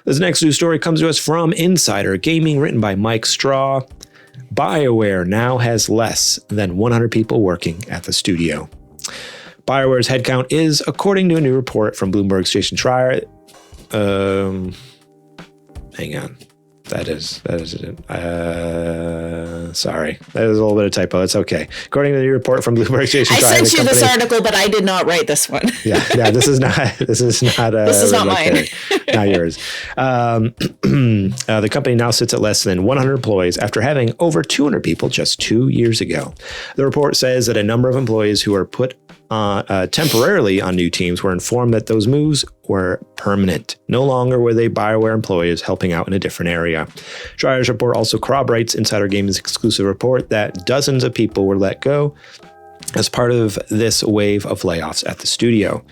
This next news story comes to us from Insider Gaming, written by Mike Straw. Bioware now has less than 100 people working at the studio. Bioware's headcount is, according to a new report from Bloomberg's Jason Schreier, hang on. That is it. Sorry. That is a little bit of typo. It's okay. According to the new report from Bloomberg's Jason Schreier, I sent you this article, but I did not write this one. yeah, this is not this is not mine. Not yours. The company now sits at less than 100 employees after having over 200 people just 2 years ago. The report says that a number of employees who are put temporarily on new teams were informed that those moves were permanent. No longer were they Bioware employees helping out in a different area. Schreier's report also corroborates Insider Gaming's exclusive report that dozens of people were let go as part of this wave of layoffs at the studio.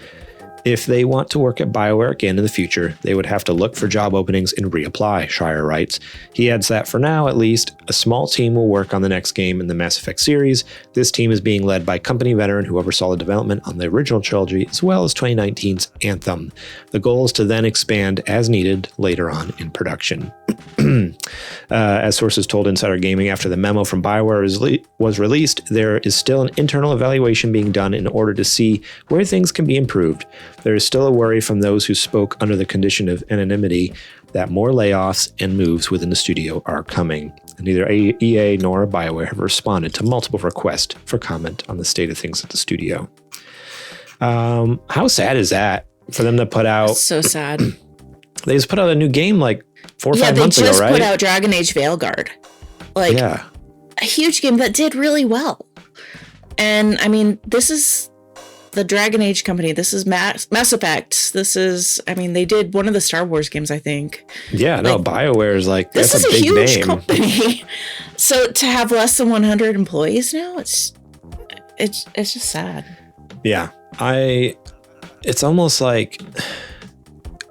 If they want to work at Bioware again in the future, they would have to look for job openings and reapply, Schreier writes. He adds that for now, at least, a small team will work on the next game in the Mass Effect series. This team is being led by company veteran who oversaw the development on the original trilogy, as well as 2019's Anthem. The goal is to then expand as needed later on in production. As sources told Insider Gaming, after the memo from Bioware was released, there is still an internal evaluation being done in order to see where things can be improved. There is still a worry from those who spoke under the condition of anonymity that more layoffs and moves within the studio are coming. Neither EA nor Bioware have responded to multiple requests for comment on the state of things at the studio. How sad is that for them to put out? That's so sad. They just put out a new game like 4 or 5 months ago, right? Yeah, they just put out Dragon Age Veilguard. A huge game that did really well. And I mean, this is the Dragon Age company. This is Mass Effect. This is, I mean, they did one of the Star Wars games, I think. Yeah, no, Bioware is like, this that's is a big huge name. Company. So to have less than 100 employees now, it's just sad. Yeah, it's almost like,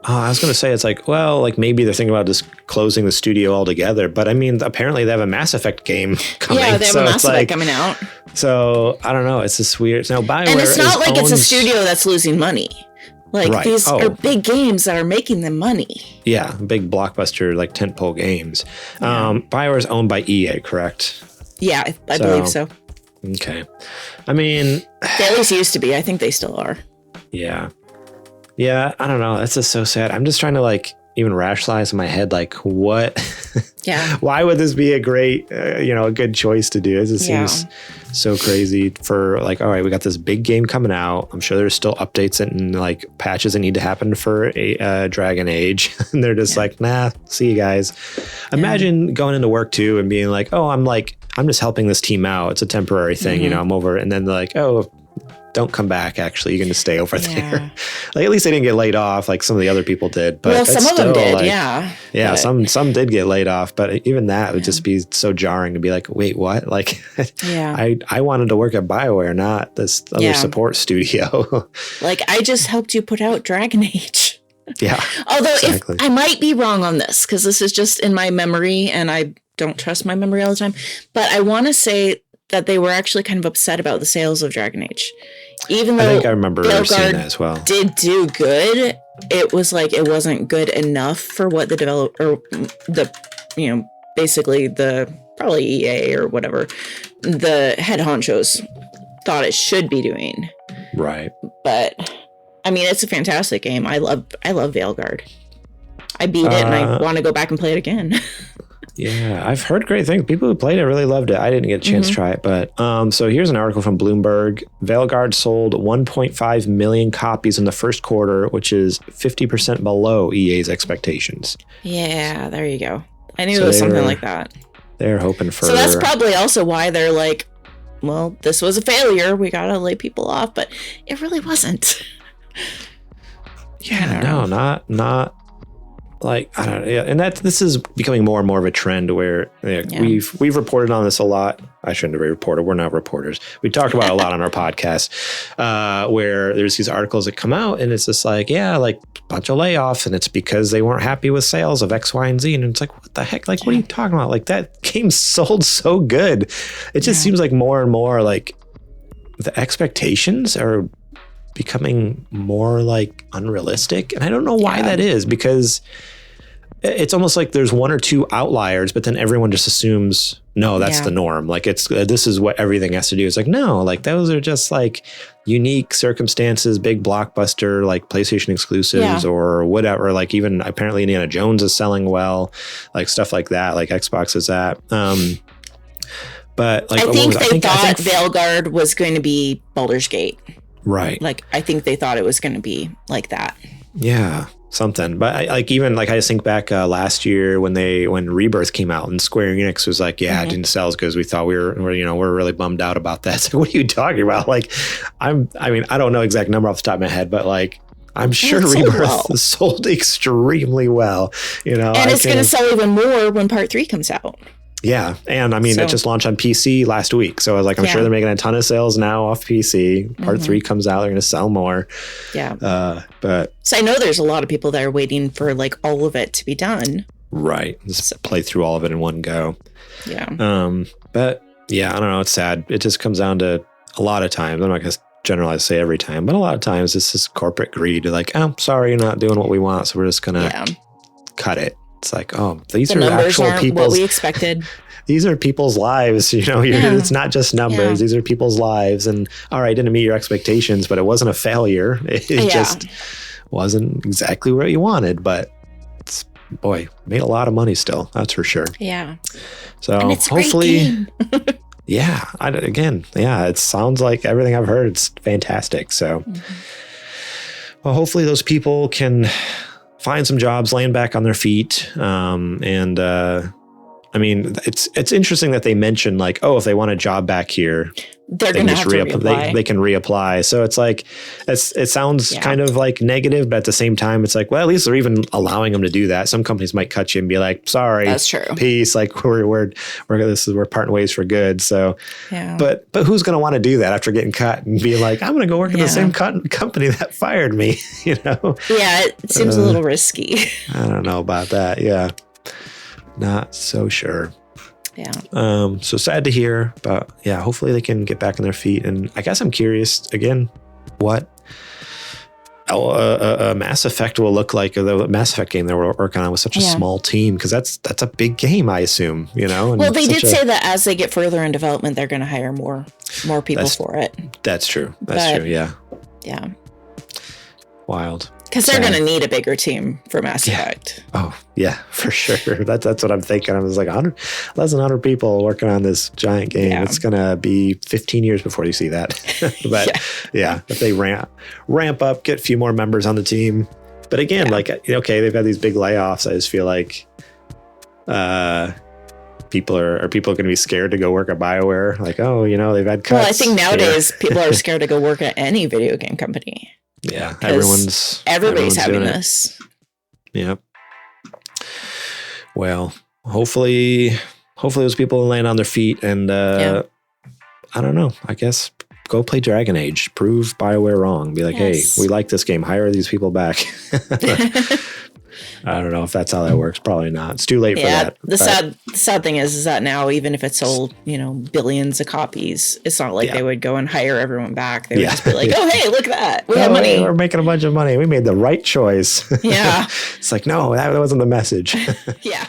I was going to say, it's like, well, like maybe they're thinking about just closing the studio altogether. But I mean, apparently they have a Mass Effect game coming. Yeah, they have a Mass Effect coming out. So I don't know. It's just weird. Now, Bioware and it's not like it's a studio that's losing money. Like these are big games that are making them money. Yeah, big blockbuster, like tentpole games. Yeah. Bioware is owned by EA, correct? Yeah, I believe so. Okay. I mean, they at least used to be. I think they still are. Yeah. Yeah, I don't know. That's just so sad. I'm just trying to like even rationalize in my head, like what? Yeah. Why would this be a great, a good choice to do? It just seems so crazy for like, all right, we got this big game coming out. I'm sure there's still updates and like patches that need to happen for a Dragon Age. And they're just like, nah, see you guys. Imagine going into work too and being like, oh, I'm just helping this team out. It's a temporary thing, I'm over. And then they're like, oh, don't come back. Actually, you're going to stay over there. Like at least they didn't get laid off, like some of the other people did. But some of them did, like, yeah. Some did get laid off, but even that would just be so jarring to be like, wait, what? Like, I wanted to work at Bioware, not this other support studio. Like I just helped you put out Dragon Age. Yeah. Although if I might be wrong on this, because this is just in my memory, and I don't trust my memory all the time, but I want to say that they were actually kind of upset about the sales of Dragon Age. Even though I think I remember seeing that as well. Did do good, it was like it wasn't good enough for what the developer, basically the probably EA or whatever, the head honchos thought it should be doing. Right. But I mean, it's a fantastic game. I love Veilguard. I beat it and I want to go back and play it again. Yeah, I've heard great things. People who played it really loved it. I didn't get a chance to try it, but so here's an article from Bloomberg. Veilguard sold 1.5 million copies in the first quarter, which is 50% below EA's expectations. Yeah, there you go. I knew it was something like that. They're hoping for... So that's probably also why they're like, well, this was a failure. We got to lay people off, but it really wasn't. Yeah, no, not... Like, I don't know. Yeah. And this is becoming more and more of a trend where we've reported on this a lot. I shouldn't have reported. We're not reporters. We talked about it a lot on our podcast, where there's these articles that come out and it's just like, like a bunch of layoffs. And it's because they weren't happy with sales of X, Y, and Z. And it's like, what the heck? Like, what are you talking about? Like that game sold so good. It just seems like more and more like the expectations are becoming more like unrealistic. And I don't know why that is, because it's almost like there's one or two outliers, but then everyone just assumes, no, that's the norm. Like it's, this is what everything has to do. It's like, no, like those are just like unique circumstances, big blockbuster, like PlayStation exclusives or whatever. Like even apparently Indiana Jones is selling well, like stuff like that. Like Xbox is that. But like, I think they thought Veilguard was going to be Baldur's Gate. Right. Like, I think they thought it was going to be like that. Yeah. Something, but I just think back last year when Rebirth came out and Square Enix was like, it didn't sell as good as we thought. We're really bummed out about that. So what are you talking about? Like, I don't know exact number off the top of my head, but like, I'm sure Rebirth sold extremely well, and it's going to sell even more when Part 3 comes out. Yeah. And I mean, it just launched on PC last week. So I was like, I'm sure they're making a ton of sales now off PC. Part 3 comes out. They're going to sell more. Yeah. But so I know there's a lot of people that are waiting for like all of it to be done. Right. Just play through all of it in one go. Yeah. But yeah, I don't know. It's sad. It just comes down to a lot of times. I'm not going to generalize, say every time, but a lot of times it's just corporate greed. They're like, oh, sorry, you're not doing what we want. So we're just going to cut it. It's like, oh, these are actual people. What we expected. These are people's lives. It's not just numbers. These are people's lives. And all right, didn't meet your expectations, but it wasn't a failure. It just wasn't exactly what you wanted. But it's, boy, made a lot of money still. That's for sure. Yeah. So and it's hopefully, it sounds like everything I've heard. It's fantastic. So, well, hopefully those people can find some jobs, land back on their feet. I mean, it's interesting that they mentioned like, oh, if they want a job back here, they're going to have to reapply. They can reapply. So it's like, it sounds kind of like negative, but at the same time, it's like, well, at least they're even allowing them to do that. Some companies might cut you and be like, sorry, that's true. Peace. Like we're parting ways for good. So, but who's going to want to do that after getting cut and be like, I'm going to go work at the same company that fired me, Yeah, it seems a little risky. I don't know about that. Yeah. Not so sure. Yeah. So sad to hear, but yeah, hopefully they can get back on their feet. And I guess I'm curious again, what a Mass Effect will look like, or the Mass Effect game they were working on with such a small team, because that's a big game, I assume. And well, they did say that as they get further in development, they're going to hire more people for it. That's true. That's true. Yeah. Yeah. Wild. Because they're going to need a bigger team for Mass Effect. Oh, yeah, for sure. That's what I'm thinking. I was like, less than 100 people working on this giant game. Yeah. It's going to be 15 years before you see that. But if they ramp up, get a few more members on the team. But again, okay, they've had these big layoffs. I just feel like people are going to be scared to go work at Bioware. Like, oh, they've had cuts. Well, I think nowadays people are scared to go work at any video game company. Yeah, everybody's having this. Yep. Well, hopefully those people land on their feet, and I don't know. I guess go play Dragon Age. Prove BioWare wrong. Be like, hey, we like this game. Hire these people back. I don't know if that's how that works. Probably not. It's too late for that. The sad thing is that now, even if it sold, billions of copies, it's not like they would go and hire everyone back. They would just be like, oh, hey, look at that. We have money. Hey, we're making a bunch of money. We made the right choice. Yeah. It's like, no, that wasn't the message. Yeah.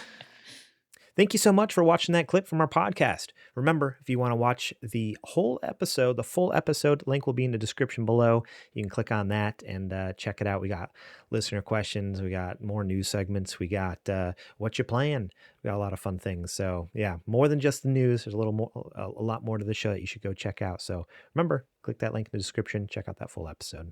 Thank you so much for watching that clip from our podcast. Remember, if you want to watch the full episode, link will be in the description below. You can click on that and check it out. We got listener questions. We got more news segments. We got what you playing. We got a lot of fun things. So yeah, more than just the news. There's a lot more to the show that you should go check out. So remember, click that link in the description. Check out that full episode.